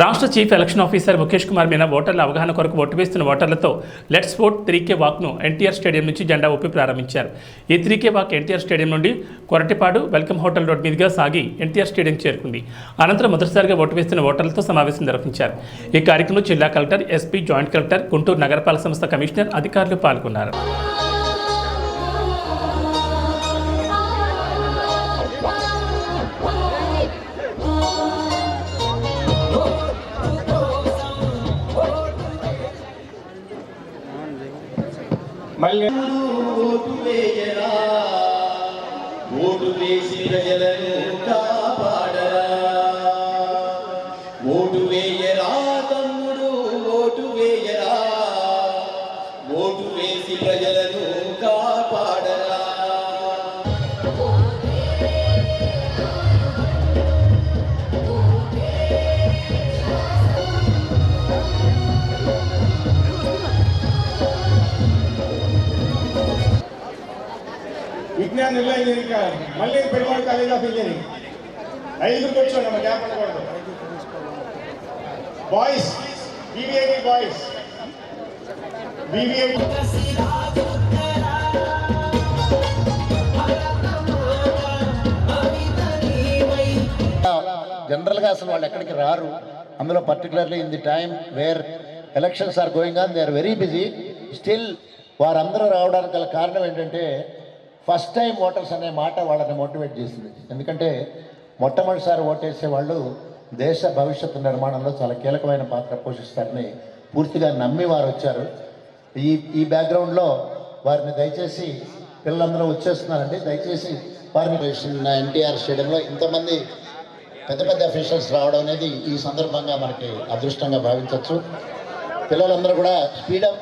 రాష్ట్ర chief election officer Mukesh Kumar Meena ఓటర్ల అవగాహన కొరకు ఓటు వేస్తున్న ఓటర్లతో లెట్స్ ఓట్ 3K వాక్ను ఎన్టీఆర్ స్టేడియం నుంచి జెండా ఊపి ప్రారంభించారు. ఈ 3K వాక్ ఎన్టీఆర్ స్టేడియం నుండి కొరటిపాడు వెల్కమ్ హోటల్ రోడ్ మీదుగా సాగి ఎన్టీఆర్ స్టేడియం చేరుకుంది. అనంతరం మొదటిసారిగా ఓటు వేస్తున్న ఓటర్లతో సమావేశం నిర్వహించారు. ఈ కార్యక్రమంలో జిల్లా collector, SP, joint collector, Guntur నగరపాలక సంస్థ కమిషనర్, అధికారులు పాల్గొన్నారు. ఓటు వేసి ప్రజలను కాపాడరా, ఓటు వేయరా తమ్ముడు, ఓటు వేయరా, ఓటు వేసి ప్రజలను కాపాడరా. విజ్ఞాన ఇంజనీరింగ్ మళ్ళీ పెరుమాళ్ కాలేజ్ ఆఫ్ ఇంజనీరింగ్ 5 కూర్చోండి అమ్మ, గ్యాప్ ఉండకూడదు. Boys VVIT, boys VVIT. జనరల్గా అసలు వాళ్ళు ఎక్కడికి రారు. అందులో particularly in the time where elections are going on, they are very busy. Still వారందరూ రావడానికి గల కారణం ఏంటంటే ఫస్ట్ టైం ఓటర్స్ అనే మాట వాళ్ళని మోటివేట్ చేసింది. ఎందుకంటే మొట్టమొదటిసారి ఓటేసే వాళ్ళు దేశ భవిష్యత్తు నిర్మాణంలో చాలా కీలకమైన పాత్ర పోషిస్తారని పూర్తిగా నమ్మి వారు వచ్చారు. ఈ బ్యాక్గ్రౌండ్లో వారిని దయచేసి, పిల్లలందరూ వచ్చేస్తున్నారండి, దయచేసి వారిని ఎన్టీఆర్ స్టేడియంలో ఇంతమంది పెద్ద పెద్ద అఫీషియల్స్ రావడం అనేది ఈ సందర్భంగా మనకి అదృష్టంగా భావించవచ్చు. పిల్లలందరూ కూడా స్పీడప్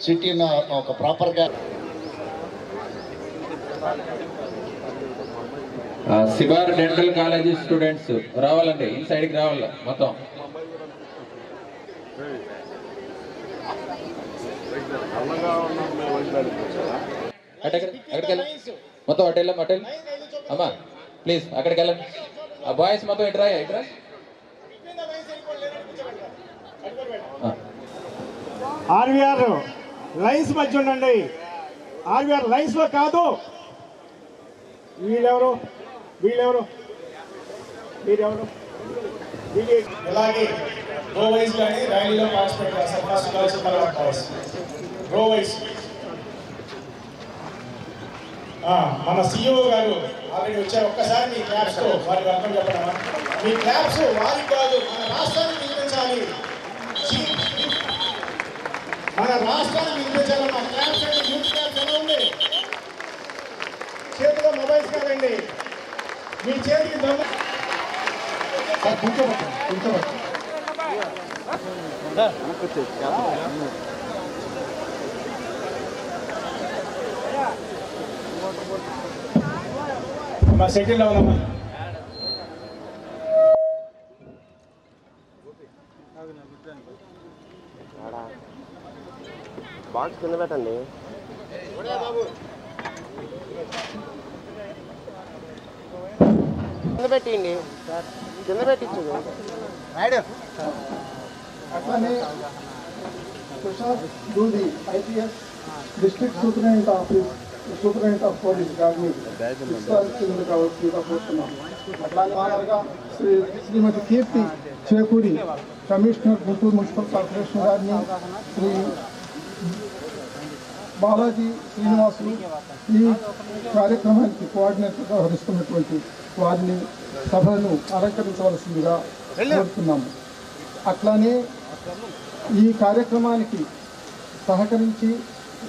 సిటీని ఒక ప్రాపర్గా సిబార్ డెంటల్ కాలేజీ స్టూడెంట్స్ రావాలండి, ఈ సైడ్కి రావాలి మొత్తం. అక్కడికి వెళ్ళండి మొత్తం, అటెల్ అమ్మా ప్లీజ్ అక్కడికి వెళ్ళండి. ఆ బాయ్స్ మొత్తం ఇట్రా ఇట్రా. ఆర్వీఆర్ లైన్స్ మధ్య ఉండండి. ఆర్వీఆర్ లైన్స్ లో కాదు. వీళ్ళెవరు వీళ్ళెవరు వీరెవరు? ఇలాగే రో వైజ్ కానీ ర్యాలీలో పార్టిసిపేట్ చేస్తారు. ఫస్ట్ గర్ల్స్, తర్వాత బాయ్స్. రో వైజ్ మన సిఇఓ గారు ఆల్రెడీ వచ్చారు. ఒక్కసారి మీ క్లాప్స్ తో వారి వెల్కమ్ చెప్పడమా? మీ క్లాప్స్ వారికి కాదు, మన రాష్ట్రానికి వినిపించాలి. మన రాష్ట్రానికి వినిపించాలన్న క్లాప్స్ అంటే యూత్ క్లాప్స్ ఎలా ఉంది? చేతిలో మొబైల్స్ కాదండి, మీ చేతికి దొంగ. మా సెటిల్ అవునమ్మా. బాక్స్ కింద పెట్టండి. కింద పెట్టండి, కింద పెట్టించు. అట్లానే ప్రశాంత్ దూది IPS district superintendent of police గారిని విస్తరించిందిగా కోరుతున్నాం. అట్లానే శ్రీమతి కీర్తి చేకూరి కమిషనర్, గుంటూరు మున్సిపల్ కార్పొరేషన్ గారిని, శ్రీ బాలాజీ శ్రీనివాసులు ఈ కార్యక్రమానికి కోఆర్డినేటర్గా వ్యవహరిస్తున్నటువంటి వారిని సభను అలంకరించవలసిందిగా కోరుతున్నాము. అట్లానే ఈ కార్యక్రమానికి సహకరించి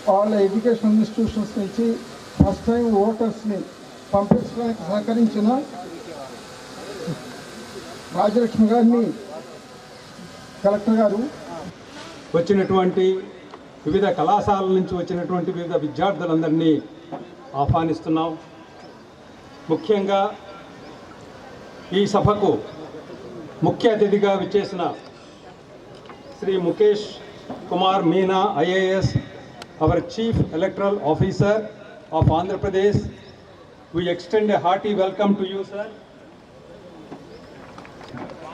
వాళ్ళ ఎడ్యుకేషన్ ఇన్స్టిట్యూషన్స్ నుంచి ఫస్ట్ టైం ఓటర్స్ని పంపించడానికి సహకరించిన రాజలక్ష్మి గారిని, కలెక్టర్ గారు, వచ్చినటువంటి వివిధ కళాశాలల నుంచి వచ్చినటువంటి వివిధ విద్యార్థులందరినీ ఆహ్వానిస్తున్నాం. ముఖ్యంగా ఈ సభకు ముఖ్య అతిథిగా విచ్చేసిన Shri Mukesh Kumar Meena IAS, our Chief Electoral Officer of Andhra Pradesh, we extend a hearty welcome to you, sir.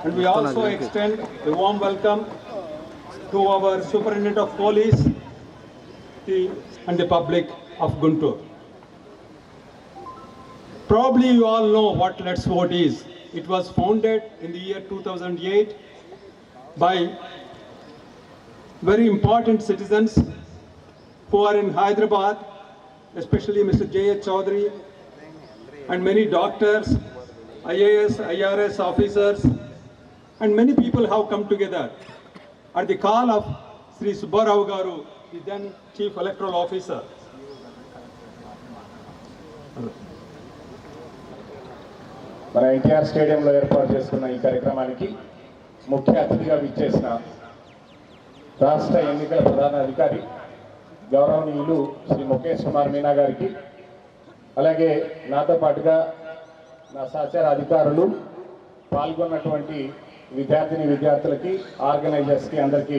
And we also extend a warm welcome to our Superintendent of Police and the public of Guntur. Probably you all know what Let's Vote is. It was founded in the year 2008 by very important citizens who are in Hyderabad, especially Mr. J.H. Chaudhary, and many doctors, IAS, IRS officers, and many people have come together at the call of Sri Subbarao Garu, the then Chief Electoral Officer. మన ఎన్టీఆర్ స్టేడియంలో ఏర్పాటు చేసుకున్న ఈ కార్యక్రమానికి ముఖ్య అతిథిగా విచ్చేసిన రాష్ట్ర ఎన్నికల ప్రధాన అధికారి గౌరవనీయులు శ్రీ ముఖేష్ కుమార్ మీనా గారికి, అలాగే నాతో పాటుగా నా సహచర అధికారులు, పాల్గొన్నటువంటి విద్యార్థులకి, ఆర్గనైజర్స్కి అందరికీ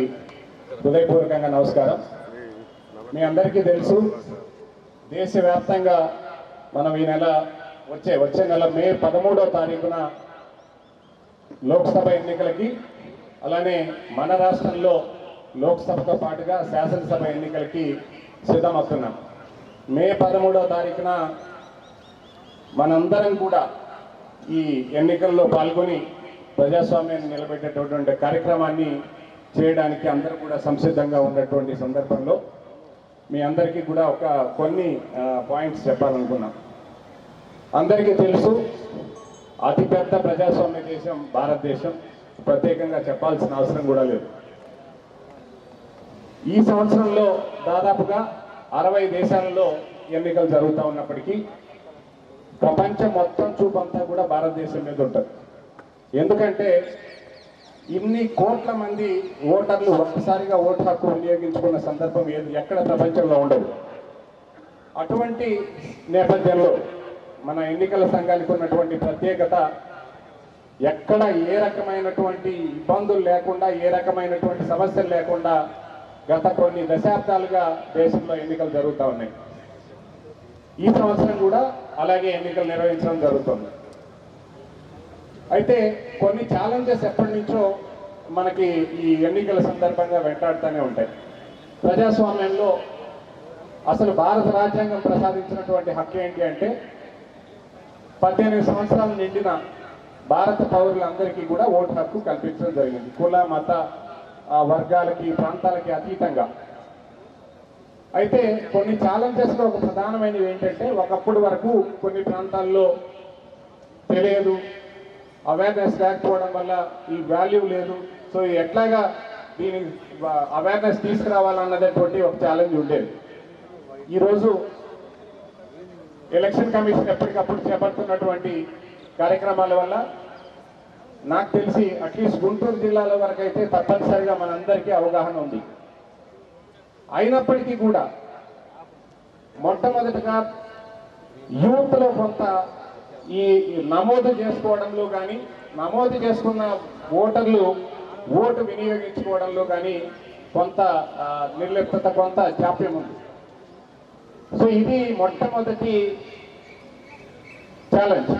హృదయపూర్వకంగా నమస్కారం. మీ అందరికీ తెలుసు, దేశవ్యాప్తంగా మనం ఈ నెల వచ్చే నెల మే 13వ తారీఖున లోక్సభ ఎన్నికలకి, అలానే మన రాష్ట్రంలో లోక్సభతో పాటుగా శాసనసభ ఎన్నికలకి సిద్ధమవుతున్నాం. మే 13వ తారీఖున మనందరం కూడా ఈ ఎన్నికల్లో పాల్గొని ప్రజాస్వామ్యాన్ని నిలబెట్టేటటువంటి కార్యక్రమాన్ని చేయడానికి అందరూ కూడా సంసిద్ధంగా ఉన్నటువంటి సందర్భంలో మీ అందరికీ కూడా కొన్ని పాయింట్స్ చెప్పాలనుకున్నాం. అందరికీ తెలుసు, అతిపెద్ద ప్రజాస్వామ్య దేశం భారతదేశం, ప్రత్యేకంగా చెప్పాల్సిన అవసరం కూడా లేదు. ఈ సంవత్సరంలో దాదాపుగా 60 దేశాలలో ఎన్నికలు జరుగుతూ ఉన్నప్పటికీ ప్రపంచం మొత్తం చూపంతా కూడా భారతదేశం మీద ఉంటుంది. ఎందుకంటే ఇన్ని కోట్ల మంది ఓటర్లు ఒక్కసారిగా ఓటు హక్కు వినియోగించుకున్న సందర్భం ఎక్కడ ప్రపంచంలో ఉండదు. అటువంటి నేపథ్యంలో మన ఎన్నికల సంఘానికి ఉన్నటువంటి ప్రత్యేకత, ఎక్కడ ఏ రకమైనటువంటి ఇబ్బందులు లేకుండా, ఏ రకమైనటువంటి సమస్యలు లేకుండా గత కొన్ని దశాబ్దాలుగా దేశంలో ఎన్నికలు జరుగుతూ ఉన్నాయి. ఈ సంవత్సరం కూడా అలాగే ఎన్నికలు నిర్వహించడం జరుగుతుంది. అయితే కొన్ని ఛాలెంజెస్ ఎప్పటి నుంచో మనకి ఈ ఎన్నికల సందర్భంగా వెంటాడుతూనే ఉంటాయి. ప్రజాస్వామ్యంలో అసలు భారత రాజ్యాంగం ప్రసాదించినటువంటి హక్కు ఏంటి అంటే 18 సంవత్సరాలు నిండిన భారత పౌరులందరికీ కూడా ఓటు హక్కు కల్పించడం జరిగింది, కుల మత వర్గాలకి ప్రాంతాలకి అతీతంగా. అయితే కొన్ని ఛాలెంజెస్లో ఒక ప్రధానమైనవి ఏంటంటే, ఒకప్పుడు వరకు కొన్ని ప్రాంతాల్లో తెలియదు, అవేర్నెస్ లేకపోవడం వల్ల ఈ వాల్యూ లేదు. సో ఎట్లాగా దీని అవేర్నెస్ తీసుకురావాలన్నటువంటి ఒక ఛాలెంజ్ ఉండేది. ఈరోజు ఎలక్షన్ కమిషన్ ఎప్పటికప్పుడు చేపడుతున్నటువంటి కార్యక్రమాల వల్ల నాకు తెలిసి అట్లీస్ట్ గుంటూరు జిల్లాలో వరకు అయితే తప్పనిసరిగా మనందరికీ అవగాహన ఉంది. అయినప్పటికీ కూడా మొట్టమొదటిగా యూత్లో కొంత ఈ నమోదు చేసుకోవడంలో కానీ, నమోదు చేసుకున్న ఓటర్లు ఓటు వినియోగించుకోవడంలో కానీ కొంత నిర్లిప్తత, కొంత జాప్యం ఉంది. సో ఇది మొట్టమొదటి ఛాలెంజ్.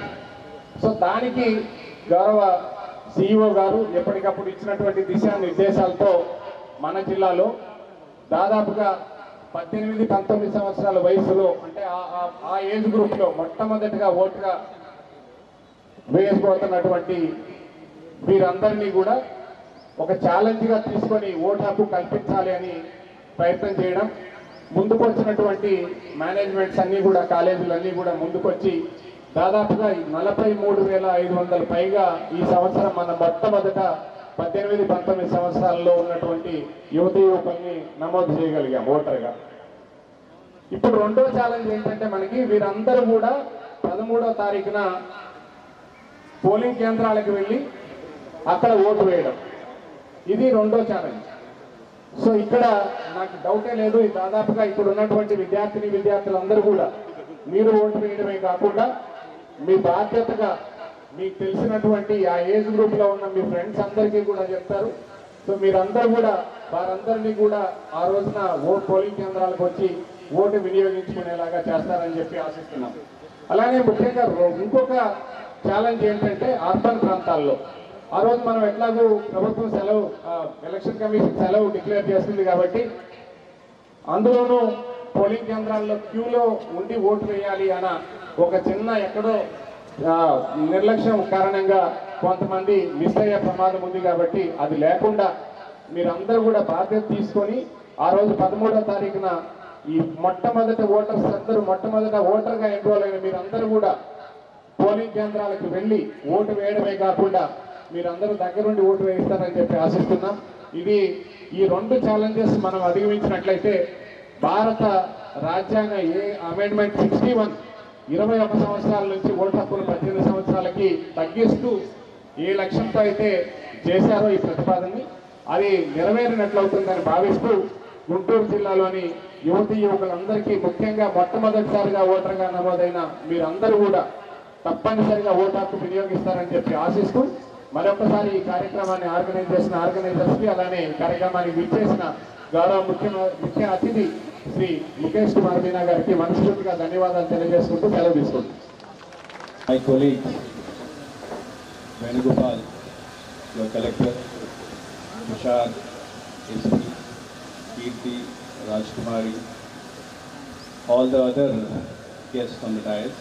సో దానికి గౌరవ సిఇఓ గారు ఎప్పటికప్పుడు ఇచ్చినటువంటి దిశానిర్దేశాలతో మన జిల్లాలో దాదాపుగా 18-19 సంవత్సరాల వయసులో, అంటే ఆ ఏజ్ గ్రూప్లో మొట్టమొదటిగా ఓటుగా వేసుకోతున్నటువంటి వీరందరినీ కూడా ఒక ఛాలెంజ్గా తీసుకొని ఓటు హక్కు కల్పించాలి అని ప్రయత్నం చేయడం, ముందుకు వచ్చినటువంటి మేనేజ్మెంట్స్ అన్నీ కూడా, కాలేజీలన్నీ కూడా ముందుకొచ్చి దాదాపుగా 43,500 పైగా ఈ సంవత్సరం మన మొట్టమొదట 18-19 సంవత్సరాల్లో ఉన్నటువంటి యువకుల్ని నమోదు చేయగలిగాం ఓటర్గా. ఇప్పుడు రెండో ఛాలెంజ్ ఏంటంటే, మనకి వీరందరూ కూడా 13వ తారీఖున పోలింగ్ కేంద్రాలకు వెళ్ళి అక్కడ ఓటు వేయడం, ఇది రెండో ఛాలెంజ్. సో ఇక్కడ నాకు డౌటే లేదు, దాదాపుగా ఇక్కడ ఉన్నటువంటి విద్యార్థులందరూ కూడా మీరు ఓటు వేయడమే కాకుండా మీ బాధ్యతగా మీకు తెలిసినటువంటి ఆ ఏజ్ గ్రూప్లో ఉన్న మీ ఫ్రెండ్స్ అందరికీ కూడా చెప్తారు. సో మీరందరూ కూడా వారందరినీ కూడా ఆ రోజున పోలింగ్ కేంద్రాలకు వచ్చి ఓటు వినియోగించుకునేలాగా చేస్తారని చెప్పి ఆశిస్తున్నాం. అలానే ముఖ్యంగా ఇంకొక ఛాలెంజ్ ఏంటంటే, అర్బన్ ప్రాంతాల్లో ఆ రోజు మనం ఎట్లాగో ప్రభుత్వం సెలవు, ఎలక్షన్ కమిషన్ సెలవు డిక్లేర్ చేస్తుంది కాబట్టి అందులోనూ పోలింగ్ కేంద్రాల్లో క్యూలో ఉండి ఓటు వేయాలి అన్న ఒక చిన్న ఎక్కడో నిర్లక్ష్యం కారణంగా కొంతమంది మిస్ అయ్యే ప్రమాదం ఉంది కాబట్టి అది లేకుండా మీరందరూ కూడా బాధ్యత తీసుకొని ఆ రోజు 13వ తారీఖున ఈ మొట్టమొదటి ఓటర్స్ అందరూ మొట్టమొదట ఓటర్గా ఎన్రోల్ అయిన మీరందరూ కూడా పోలింగ్ కేంద్రాలకు వెళ్ళి ఓటు వేయడమే కాకుండా మీరందరూ దగ్గరుండి ఓటు వేయిస్తారని చెప్పి ఆశిస్తున్నాం. ఇది ఈ 2 ఛాలెంజెస్ మనం అధిగమించినట్లయితే భారత రాజ్యాంగ అమెండ్మెంట్ 61 21 సంవత్సరాల నుంచి ఓటు హక్కును 18 సంవత్సరాలకి తగ్గిస్తూ ఏ లక్ష్యంతో అయితే చేశారో ఈ ప్రతిపాదనని అది నెరవేరినట్లవుతుందని భావిస్తూ గుంటూరు జిల్లాలోని యువతీ యువకులందరికీ ముఖ్యంగా మొట్టమొదటిసారిగా ఓటర్గా నమోదైన మీరందరూ కూడా తప్పనిసరిగా ఓటు హక్కు వినియోగిస్తారని చెప్పి ఆశిస్తూ మరొకసారి ఈ కార్యక్రమాన్ని ఆర్గనైజ్ చేసిన ఆర్గనైజర్స్కి అలానే ఈ కార్యక్రమానికి విచ్చేసిన గౌరవ ముఖ్య అతిథి శ్రీ ముఖేష్ కుమార్ మీనా గారికి మనస్ఫూర్తిగా ధన్యవాదాలు తెలియజేసుకుంటూ సెలవు తీసుకుంటాం. My colleague Venugopal, your collector, Tushar, SP, Kirti, Rajkumari, all the other guests on the dais,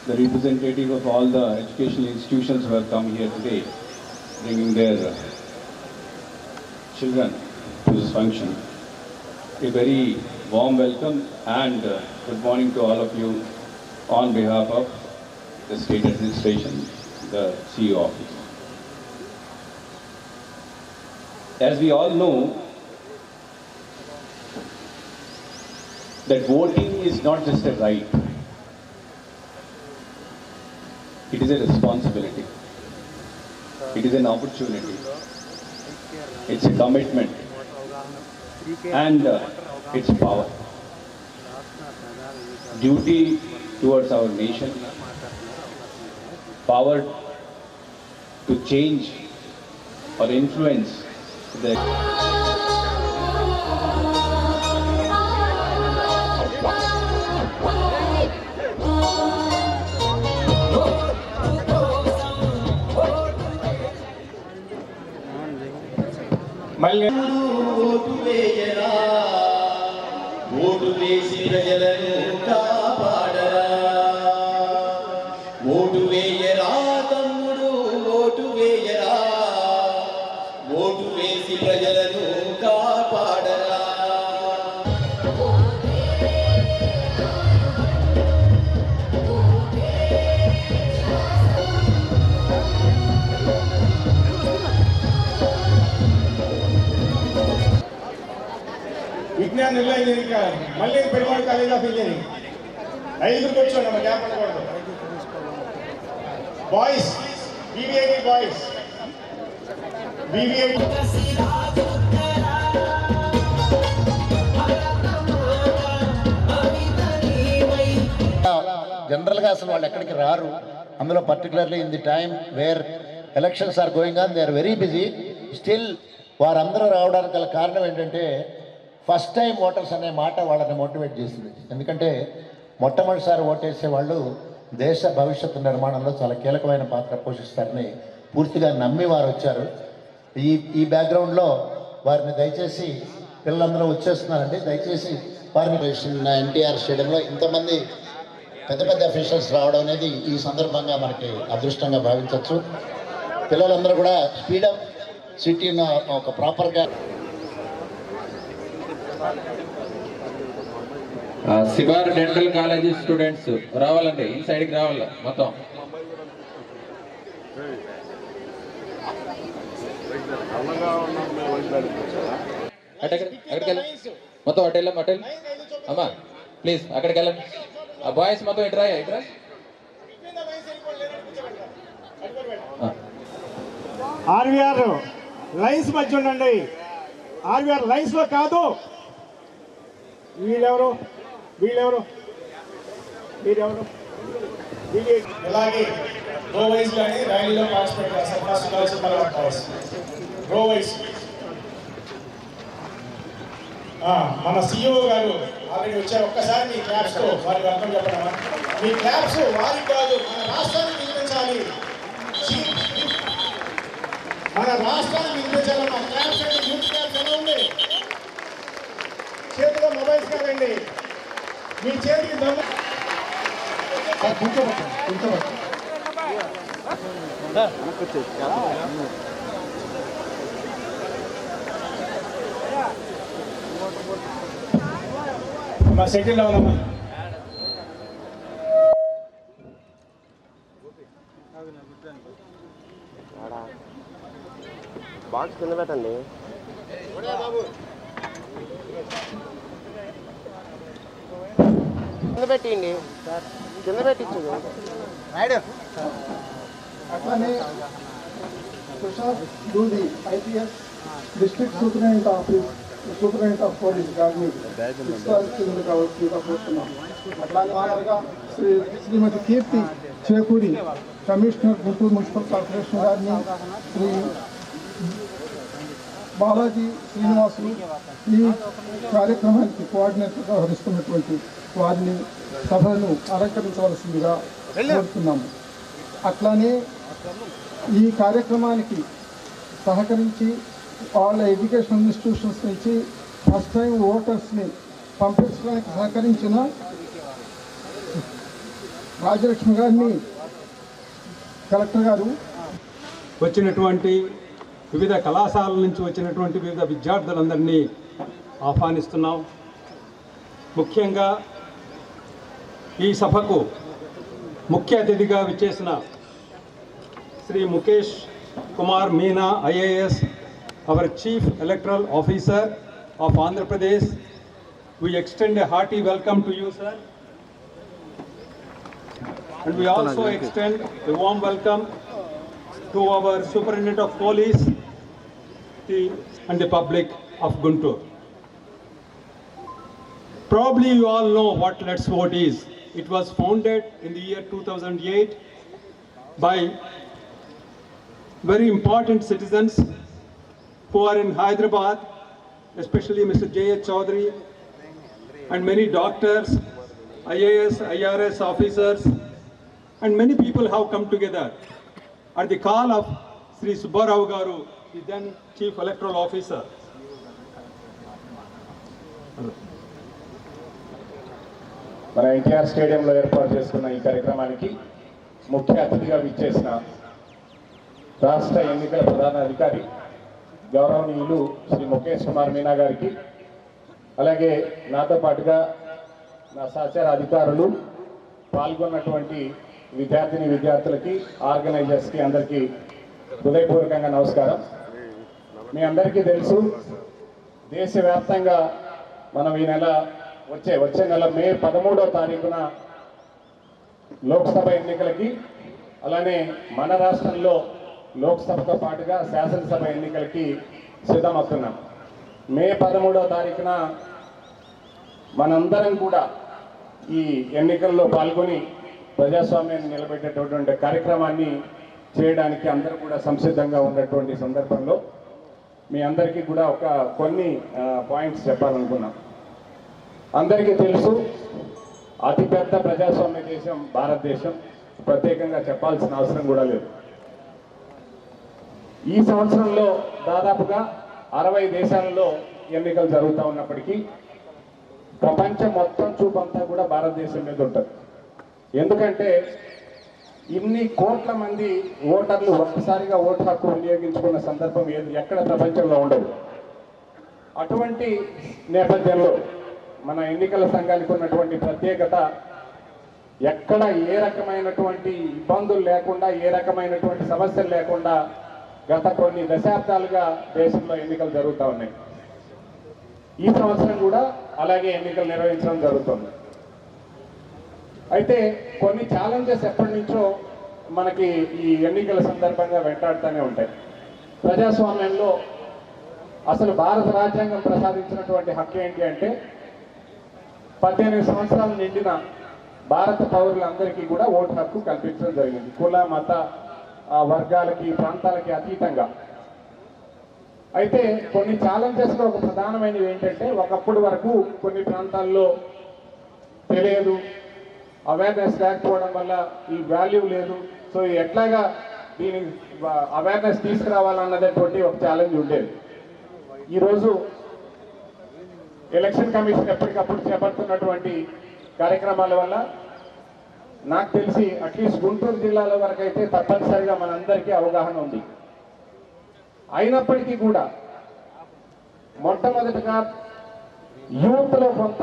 the representative of all the educational institutions who have come here today, bringing their children to this function. A very warm welcome and good morning to all of you on behalf of the state administration, the CEO office. As we all know, that voting is not just a right, it is a responsibility, it is an opportunity, it's a commitment and its power. Duty towards our nation, power to change or influence the ఓటు వేయరా, ఓటు వేసి ప్రజలను కాపాడరా. Vote వేయరా తమ్ముడు, vote వేయరా, ఓటు వేసి ప్రజలను కాపాడరా. విజ్ఞాన నిర్ణయం మళ్ళీ పెరుమాళ్ కాలేజ్ ఆఫ్ ఇంజనీరింగ్ 5 కూర్చోండి, మన గ్యాప్ ఉండకూడదు. బాయ్స్ బీవీఐటీ బాయ్స్ బీవీఐటీ జనరల్గా అసలు వాళ్ళు ఎక్కడికి రారు. అందులో particularly in the time where elections are going on, they are very busy. Still వారందరూ రావడానికి గల కారణం ఏంటంటే ఫస్ట్ టైం ఓటర్స్ అనే మాట వాళ్ళని మోటివేట్ చేసింది. ఎందుకంటే మొట్టమొదటిసారి ఓటేసే వాళ్ళు దేశ భవిష్యత్తు నిర్మాణంలో చాలా కీలకమైన పాత్ర పోషిస్తారని పూర్తిగా నమ్మి వారు వచ్చారు. ఈ బ్యాక్గ్రౌండ్లో వారిని దయచేసి పిల్లలందరూ వచ్చేస్తున్నారండి, దయచేసి వారిని ఎన్టీఆర్ స్టేడియంలో ఇంతమంది పెద్ద పెద్ద అఫీషియల్స్ రావడం అనేది ఈ సందర్భంగా మనకి అదృష్టంగా భావించవచ్చు. పిల్లలందరూ కూడా స్పీడప్ సిటీని ఒక ప్రాపర్గా శివార్ డెంటల్ కాలేజీ స్టూడెంట్స్ రావాలండి, ఈ సైడ్కి రావాలి మొత్తం. అక్కడికి వెళ్ళండి మొత్తం, అటెల్ అమ్మా ప్లీజ్ అక్కడికి వెళ్ళండి. ఆ బాయ్స్ మొత్తం ఇట్రా ఇట్రా. ఆర్వీఆర్ లైన్స్ మధ్య ఉండండి. ఆర్వీఆర్ లైన్స్ లో కాదు. వీళ్ళెవరు వీళ్ళెవరు వీరెవరు? ఇలాగే రో వైజ్ కానీ ర్యాలీలో పార్టిసిపేట్ చేస్తారు. ఫస్ట్ గర్ల్స్ తర్వాత బాయ్స్ రో వైజ్. మన సిఇఓ గారు ఆల్రెడీ వచ్చారు. ఒక్కసారి మీ క్లాప్స్ తో వారి వెల్కమ్ చెప్పడమా. మీ క్లాప్స్ వారికి కాదు, మన రాష్ట్రానికి వినిపించాలి. మన రాష్ట్రానికి వినిపించాలమ్మా. క్లాప్స్ అండి, యూత్ క్లాప్స్ ఎలా ఉంది? చేతిలో మొబైల్స్ కాదండి, మీ చేతికి దమ్ము. మా సెటిల్లో ఉందమ్మా. బాక్స్ కింద పెట్టండి. కింద పెట్టిండి, కింద పెట్టించు. అట్లానే ప్రశాంత్ దూది IPS district superintendent of police గారిని విస్తారించిందిగా కోరుతున్నాం. అట్లానే మాదిరిగా శ్రీమతి కీర్తి చేకూరి కమిషనర్ గుంటూరు మున్సిపల్ కార్పొరేషన్ గారిని, శ్రీ బాలాజీ శ్రీనివాసులు ఈ కార్యక్రమానికి కోఆర్డినేటర్గా వహిస్తున్నటువంటి వారిని సభను అలంకరించవలసిందిగా కోరుతున్నాము. అట్లానే ఈ కార్యక్రమానికి సహకరించి వాళ్ళ ఎడ్యుకేషన్ ఇన్స్టిట్యూషన్స్ నుంచి ఫస్ట్ టైం ఓటర్స్ని పంపించడానికి సహకరించిన రాజలక్ష్మి గారిని కలెక్టర్ గారు, వచ్చినటువంటి వివిధ కళాశాలల నుంచి వచ్చినటువంటి వివిధ విద్యార్థులందరినీ ఆహ్వానిస్తున్నాం. ముఖ్యంగా ఈ సభకు ముఖ్య అతిథిగా విచ్చేసిన Shri Mukesh Kumar Meena IAS, our Chief Electoral Officer of Andhra Pradesh. We extend a hearty welcome to you, sir. And we also extend a warm welcome to our Superintendent of Police and the public of Guntur. Probably you all know what Let's Vote is. It was founded in the year 2008 by very important citizens who are in Hyderabad, especially Mr. J.H. Chaudhary, and many doctors, IAS, IRS officers, and many people have come together at the call of Sri Subbarao Garu, the then Chief Electoral Officer. మన ఎన్టీఆర్ స్టేడియంలో ఏర్పాటు చేసుకున్న ఈ కార్యక్రమానికి ముఖ్య అతిథిగా విచ్చేసిన రాష్ట్ర ఎన్నికల ప్రధాన అధికారి గౌరవనీయులు శ్రీ ముఖేష్ కుమార్ మీనా గారికి, అలాగే నాతో పాటుగా నా సహచర అధికారులు, పాల్గొన్నటువంటి విద్యార్థులకి, ఆర్గనైజర్స్కి అందరికీ హృదయపూర్వకంగా నమస్కారం. మీ అందరికీ తెలుసు, దేశవ్యాప్తంగా మనం ఈ నెల వచ్చే నెల మే 13వ తారీఖున లోక్సభ ఎన్నికలకి, అలానే మన రాష్ట్రంలో లోక్సభతో పాటుగా శాసనసభ ఎన్నికలకి సిద్ధమవుతున్నాం. మే 13వ తారీఖున మనందరం కూడా ఈ ఎన్నికల్లో పాల్గొని ప్రజాస్వామ్యాన్ని నిలబెట్టేటటువంటి కార్యక్రమాన్ని చేయడానికి అందరూ కూడా సంసిద్ధంగా ఉన్నటువంటి సందర్భంలో మీ అందరికీ కూడా కొన్ని పాయింట్స్ చెప్పాలనుకున్నాం. అందరికీ తెలుసు, అతిపెద్ద ప్రజాస్వామ్య దేశం భారతదేశం, ప్రత్యేకంగా చెప్పాల్సిన అవసరం కూడా లేదు. ఈ సంవత్సరంలో దాదాపుగా 60 దేశాలలో ఎన్నికలు జరుగుతూ ఉన్నప్పటికీ ప్రపంచం మొత్తం చూపంతా కూడా భారతదేశం మీద ఉంటుంది. ఎందుకంటే ఇన్ని కోట్ల మంది ఓటర్లు ఒక్కసారిగా ఓటు హక్కు వినియోగించుకున్న సందర్భం ఎక్కడ ప్రపంచంలో ఉండదు. అటువంటి నేపథ్యంలో మన ఎన్నికల సంఘానికి ఉన్నటువంటి ప్రత్యేకత, ఎక్కడ ఏ రకమైనటువంటి ఇబ్బందులు లేకుండా, ఏ రకమైనటువంటి సమస్యలు లేకుండా గత కొన్ని దశాబ్దాలుగా దేశంలో ఎన్నికలు జరుగుతూ ఉన్నాయి. ఈ సంవత్సరం కూడా అలాగే ఎన్నికలు నిర్వహించడం జరుగుతుంది. అయితే కొన్ని ఛాలెంజెస్ ఎప్పటి నుంచో మనకి ఈ ఎన్నికల సందర్భంగా వెంటాడుతూనే ఉంటాయి. ప్రజాస్వామ్యంలో అసలు భారత రాజ్యాంగం ప్రసాదించినటువంటి హక్కు ఏంటి అంటే 18 సంవత్సరాలు నిండిన భారత పౌరులందరికీ కూడా ఓటు హక్కు కల్పించడం జరిగింది, కుల మత వర్గాలకి ప్రాంతాలకి అతీతంగా. అయితే కొన్ని ఛాలెంజెస్లో ఒక ప్రధానమైనవి ఏంటంటే, ఒకప్పుడు వరకు కొన్ని ప్రాంతాల్లో తెలియదు, అవేర్నెస్ లేకపోవడం వల్ల ఈ వాల్యూ లేదు, సో ఎట్లాగా దీని అవేర్నెస్ తీసుకురావాలన్నటువంటి ఒక ఛాలెంజ్ ఉండేది. ఈరోజు ఎలక్షన్ కమిషన్ ఎప్పటికప్పుడు చేపడుతున్నటువంటి కార్యక్రమాల వల్ల నాకు తెలిసి అట్లీస్ట్ గుంటూరు జిల్లాల వరకు అయితే తప్పనిసరిగా మనందరికీ అవగాహన ఉంది. అయినప్పటికీ కూడా మొట్టమొదటిగా యూత్లో కొంత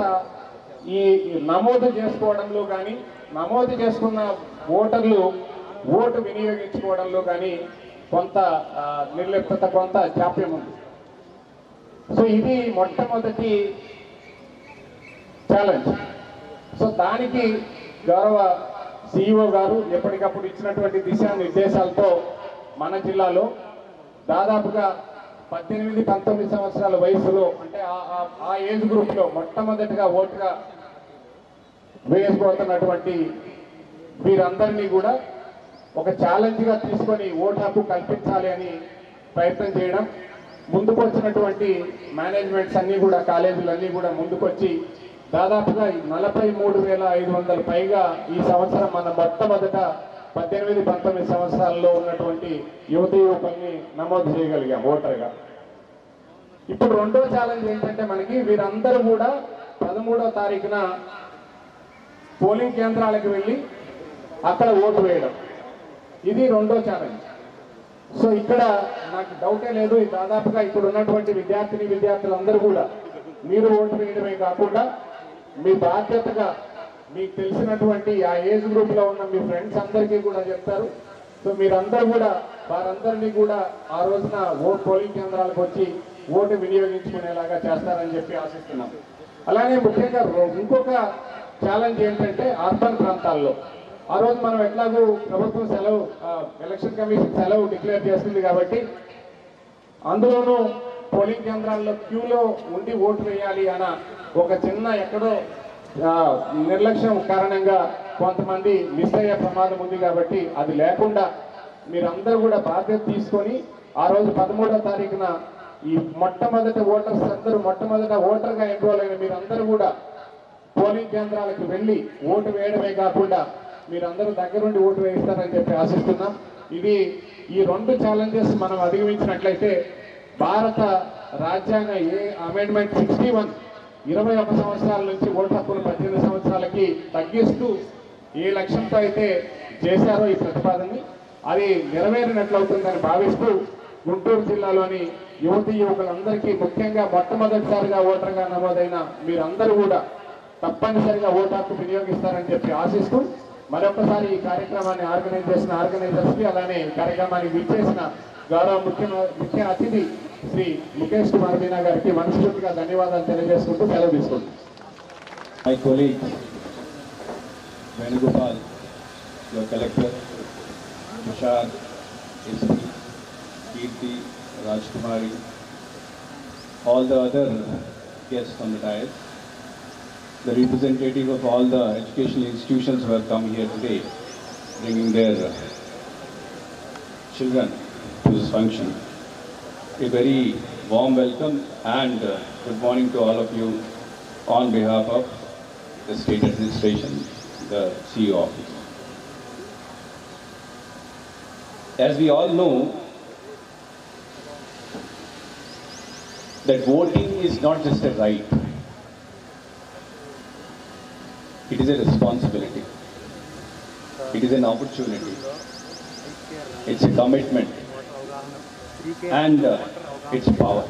ఈ నమోదు చేసుకోవడంలో కానీ, నమోదు చేసుకున్న ఓటర్లు ఓటు వినియోగించుకోవడంలో కానీ కొంత నిర్లిప్తత, కొంత జాప్యం ఉంది. సో ఇది మొట్టమొదటి ఛాలెంజ్. సో దానికి గౌరవ సిఇఓ గారు ఎప్పటికప్పుడు ఇచ్చినటువంటి దిశానిర్దేశాలతో మన జిల్లాలో దాదాపుగా 18-19 సంవత్సరాల వయసులో, అంటే ఆ ఏజ్ గ్రూప్లో మొట్టమొదటిగా ఓటుగా వేసుకోతున్నటువంటి వీరందరినీ కూడా ఒక ఛాలెంజ్గా తీసుకొని ఓటు హక్కు కల్పించాలి అని ప్రయత్నం చేయడం, ముందుకు వచ్చినటువంటి మేనేజ్మెంట్స్ అన్నీ కూడా, కాలేజీలన్నీ కూడా ముందుకొచ్చి దాదాపుగా 43,500 పైగా ఈ సంవత్సరం మన మొట్టమొదట 18-19 సంవత్సరాల్లో ఉన్నటువంటి యువతీ యువకుల్ని నమోదు చేయగలిగాం ఓటర్గా. ఇప్పుడు రెండో ఛాలెంజ్ ఏంటంటే మనకి వీరందరూ కూడా 13వ తారీఖున పోలింగ్ కేంద్రాలకు వెళ్ళి అక్కడ ఓటు వేయడం, ఇది రెండో ఛాలెంజ్. సో ఇక్కడ నాకు డౌటే లేదు, దాదాపుగా ఇక్కడ ఉన్నటువంటి విద్యార్థులందరూ కూడా మీరు ఓటు వేయడమే కాకుండా మీ బాధ్యతగా మీకు తెలిసినటువంటి ఆ ఏజ్ గ్రూప్లో ఉన్న మీ ఫ్రెండ్స్ అందరికీ కూడా చెప్తారు. సో మీరందరూ కూడా వారందరినీ కూడా ఆ రోజున పోలింగ్ కేంద్రాలకు వచ్చి ఓటు వినియోగించుకునేలాగా చేస్తారని చెప్పి ఆశిస్తున్నాం. అలానే ముఖ్యంగా ఇంకొక ఛాలెంజ్ ఏంటంటే అర్బన్ ప్రాంతాల్లో ఆ రోజు మనం ఎట్లాగూ ప్రభుత్వం సెలవు, ఎలక్షన్ కమిషన్ సెలవు డిక్లేర్ చేస్తుంది కాబట్టి అందులోనూ పోలింగ్ కేంద్రాల్లో క్యూలో ఉండి ఓటు వేయాలి అన్న ఒక చిన్న ఎక్కడో నిర్లక్ష్యం కారణంగా కొంతమంది మిస్ అయ్యే ప్రమాదం ఉంది. కాబట్టి అది లేకుండా మీరందరూ కూడా బాధ్యత తీసుకొని ఆ రోజు 13వ తారీఖున ఈ మొట్టమొదటి ఓటర్స్ అందరూ, మొట్టమొదట ఓటర్గా ఎన్రోల్ అయిన మీరందరూ కూడా పోలింగ్ కేంద్రాలకు వెళ్ళి ఓటు వేయడమే కాకుండా మీరందరూ దగ్గరుండి ఓటు వేయిస్తారని చెప్పి ఆశిస్తున్నాం. ఇది ఈ రెండు ఛాలెంజెస్ మనం అధిగమించినట్లయితే భారత రాజ్యాంగ అమెండ్మెంట్ 61 21 సంవత్సరాల నుంచి ఓటు హక్కును 18 సంవత్సరాలకి తగ్గిస్తూ ఏ లక్ష్యంతో అయితే చేశారో ఈ ప్రతిపాదనని, అది నెరవేరినట్లవుతుందని భావిస్తూ గుంటూరు జిల్లాలోని యువతీ యువకులందరికీ, ముఖ్యంగా మొట్టమొదటిసారిగా ఓటర్గా నమోదైన మీరందరూ కూడా తప్పనిసరిగా ఓటు హక్కు వినియోగిస్తారని చెప్పి ఆశిస్తూ మరొకసారి ఈ కార్యక్రమాన్ని ఆర్గనైజ్ చేసిన ఆర్గనైజర్స్కి, అలానే కార్యక్రమానికి విచ్చేసిన గౌరవ ముఖ్య అతిథి శ్రీ ముఖేష్ కుమార్ మీనా గారికి మనస్ఫూర్తిగా ధన్యవాదాలు తెలియజేసుకుంటూ సెలవు తీసుకుంటాం. My colleague Venugopal, your collector, Tushar, SP, Kirti, Rajkumari, all the other guests on the dais, the representative of all the educational institutions who have come here today, bringing their children to this function. A very warm welcome and good morning to all of you on behalf of the state administration, the CEO office. As we all know, that voting is not just a right, it is a responsibility, it is an opportunity, it's a commitment, and its power.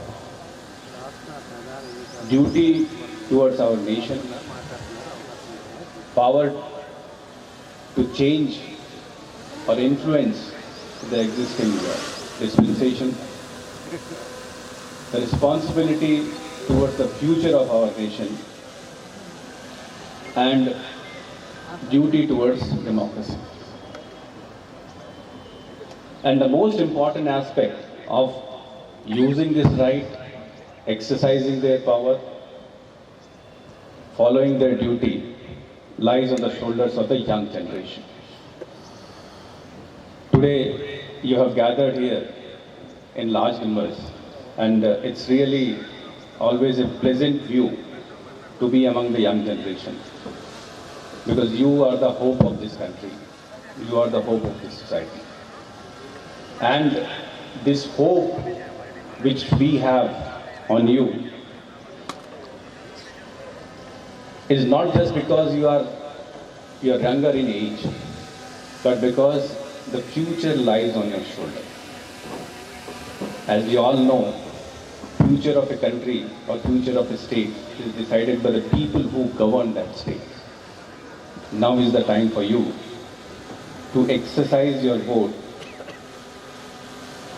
Duty towards our nation, power to change or influence the existing dispensation, the responsibility towards the future of our nation, and duty towards democracy. And the most important aspect of using this right, exercising their power, following their duty, lies on the shoulders of the young generation. Today, you have gathered here in large numbers, and it's really always a pleasant view to be among the young generation, because you are the hope of this country, you are the hope of this society. And this hope which we have on you is not just because you are younger in age, but because the future lies on your shoulder. As we all know, future of a country or future of a state is decided by the people who govern that state. Now is the time for you to exercise your vote,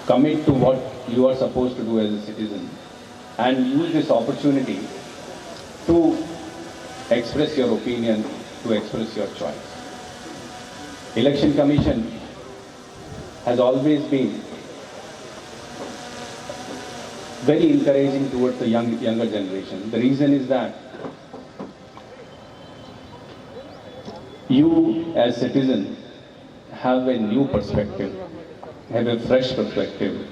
commit to what you are supposed to do as a citizen, and use this opportunity to express your opinion, to express your choice. Election Commission has always been very encouraging towards the younger generation. The reason is that you as citizens have a new perspective, have a fresh perspective.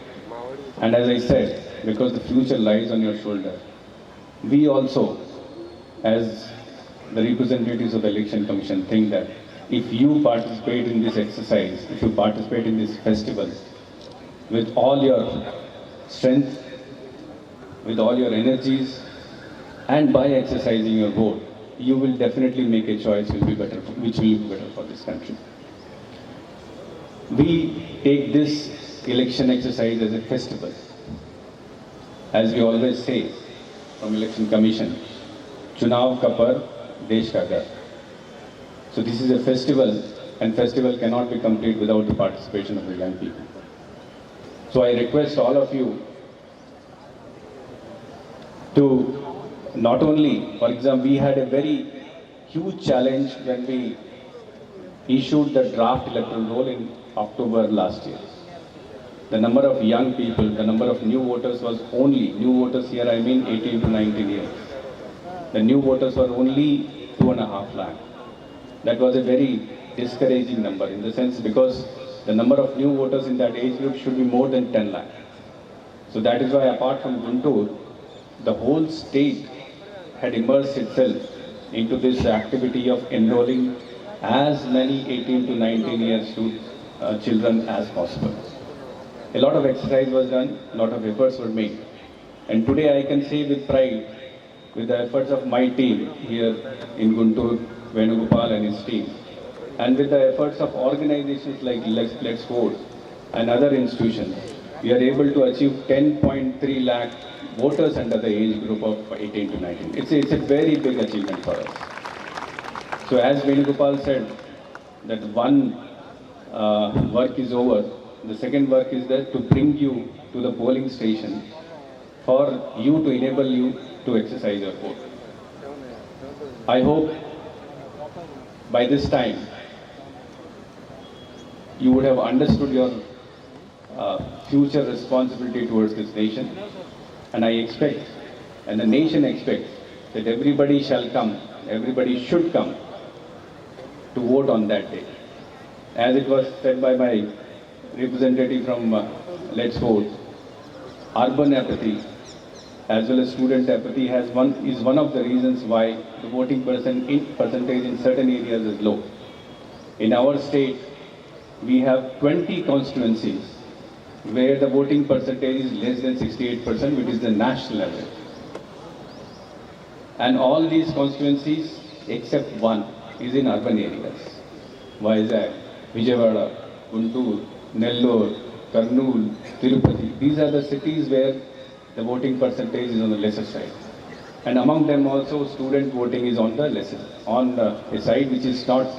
And as I said, because the future lies on your shoulder, we also, as the representatives of the Election Commission, think that if you participate in this exercise, if you participate in this festival with all your strength, with all your energies, and by exercising your vote, you will definitely make a choice which will be better for this country. We take this election exercise as a festival. As we always say from Election Commission, Chunav ka parv, Desh ka gar. So this is a festival, and festival cannot be complete without the participation of the young people. So I request all of you to not only, for example, we had a very huge challenge when we issued the draft electoral roll in October last year. The number of young people, the number of new voters was only, new voters here I mean 18 to 19 years. The new voters were only 2.5 lakh. That was a very discouraging number in the sense because the number of new voters in that age group should be more than 10 lakh. So that is why apart from Guntur, the whole state had immersed itself into this activity of enrolling as many 18 to 19 years children as possible. A lot of exercise was done, a lot of efforts were made. And today I can say with pride, with the efforts of my team here in Guntur, Venugopal and his team, and with the efforts of organizations like Let's Vote and other institutions, we are able to achieve 10.3 lakh voters under the age group of 18 to 19. It's a very big achievement for us. So as Venugopal said, that one work is over, the second work is that to bring you to the polling station for you to enable you to exercise your vote. I hope by this time you would have understood your future responsibility towards this nation, and I expect, and the nation expects, that everybody shall come, everybody should come to vote on that day. As it was said by my representative from Let's Vote, urban apathy as well as student apathy is one of the reasons why the voting percentage in certain areas is low. In our state, we have 20 constituencies where the voting percentage is less than 68%, which is the national average. And all these constituencies, except one, is in urban areas. Vizag, Vijayawada, Guntur, Nellore, Kurnool, Tirupati. These are the cities where the voting percentage is on the lesser side. And among them also, student voting is on the lesser, on a side which is not